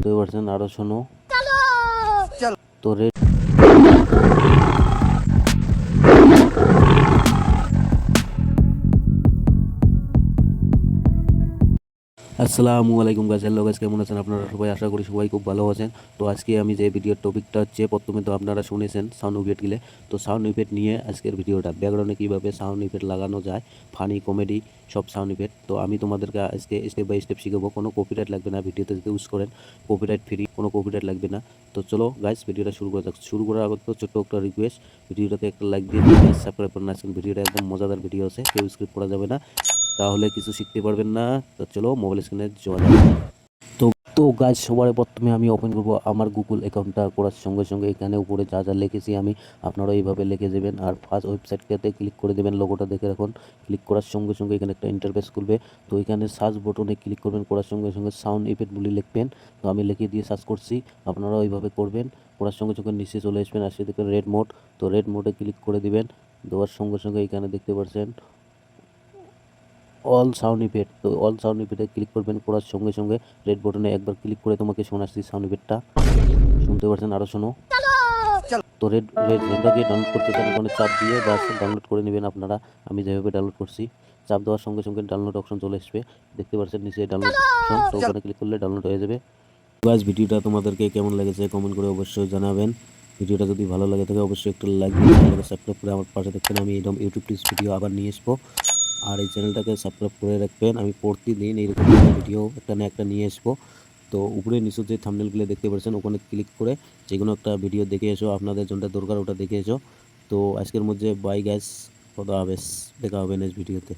শুনতে পারছেন, আরো শোনো। তো আসসালামু আলাইকুম গাইস, হ্যালো গাইস, কেমন আছেন আপনারা সবাই? আশা করি সবাই খুব ভালো আছেন। তো আজকে আমি যে ভিডিওর টপিকটা হচ্ছে, প্রথমে তো আপনারা শুনেছেন সাউন্ড ইফেক্ট গেলে, তো সাউন্ড ইফেক্ট নিয়ে আজকের ভিডিওটা, ব্যাকগ্রাউন্ডে কীভাবে সাউন্ড ইফেক্ট লাগানো যায়, ফানি কমেডি সব সাউন্ড ইফেক্ট। তো আমি তোমাদেরকে আজকে স্টেপ বাই স্টেপ শিখাবো। কোনো কপিরাইট লাগবে না ভিডিওতে, যদি ইউজ করেন কপিরাইট ফ্রি, কোনো কপিরাইট লাগবে না। তো চলো গাইস, ভিডিওটা শুরু করা যাক। শুরু করার আগে তো ছোট্ট একটা রিকোয়েস্ট, ভিডিওটাতে একটা লাইক দিয়ে সাবস্ক্রাইব করে আজকের ভিডিওটা একদম মজাদার ভিডিও আছে, কেউ স্কিপ করা যাবে না, তাহলে কিছু শিখতে পারবেন না। তো চলো মোবাইল স্ক্রিনে যাওয়া যাক। তো তো গাইজ, সবার প্রথমে আমি ওপেন করব আমার গুগল অ্যাকাউন্টটা। করার সঙ্গে সঙ্গে এখানে উপরে যা যা লিখেছি আমি, আপনারা এইভাবে লিখে দেবেন। আর ফার্স্ট ওয়েবসাইটটাতে ক্লিক করে দেবেন, লোগোটা দেখে রাখুন। ক্লিক করার সঙ্গে সঙ্গে এখানে একটা ইন্টারফেস খুলবে। তো এখানে সার্চ বটনে ক্লিক করবেন, করার সঙ্গে সঙ্গে সাউন্ড ইফেক্ট বলে লিখবেন। তো আমি লিখে দিয়ে সার্চ করছি, আপনারা ওইভাবে করবেন। করার সঙ্গে সঙ্গে নিচে চলে আসবেন, আসে দেখবেন রেড মোড। তো রেড মোডে ক্লিক করে দিবেন। দেওয়ার সঙ্গে সঙ্গে এখানে দেখতে পাচ্ছেন অল সাউন্ড ইফেক্ট। তো অল সাউন্ড ইফেক্টে ক্লিক করবেন, করার সঙ্গে সঙ্গে রেড বাটনে একবার ক্লিক করে তোমাকে শোনাচ্ছি সাউন্ড ইফেক্টটা, শুনতে পাচ্ছেন, আরো শোনো। তো রেডটাকে ডাউনলোড করতে চান, ওখানে চাপ দিয়ে বাস ডাউনলোড করে নেবেন আপনারা। আমি যেভাবে ডাউনলোড করছি, চাপ দেওয়ার সঙ্গে সঙ্গে ডাউনলোড অপশন চলে আসবে, দেখতে পাচ্ছেন নিচে ডাউনলোড অপশন। তো ওখানে ক্লিক করলে ডাউনলোড হয়ে যাবে। গাইস, ভিডিওটা তোমাদেরকে কেমন লেগেছে কমেন্ট করে অবশ্যই জানাবেন। ভিডিওটা যদি ভালো লাগে থাকে অবশ্যই একটা লাইক দিয়ে চ্যানেলটাকে সাবস্ক্রাইব করে আমার পাশে থাকবেন। আমি এরকম ইউটিউব টিপস ভিডিও আবার নিয়ে আসবো। আর এই চ্যানেলটাকে সাবস্ক্রাইব করে রাখবেন, আমি প্রতিদিন এইরকম ভিডিও একটা না একটা নিয়ে আসবো। তো উপরে নিচে যে থাম্বনেলগুলো দেখতে পাচ্ছেন, ওখানে ক্লিক করে যে কোনো একটা ভিডিও দেখে এসো, আপনাদের যেটা দরকার ওটা দেখে এসো। তো আজকের মধ্যে বাই গাইস, খোদা হাফেজ, দেখা হবে নেক্সট ভিডিওতে।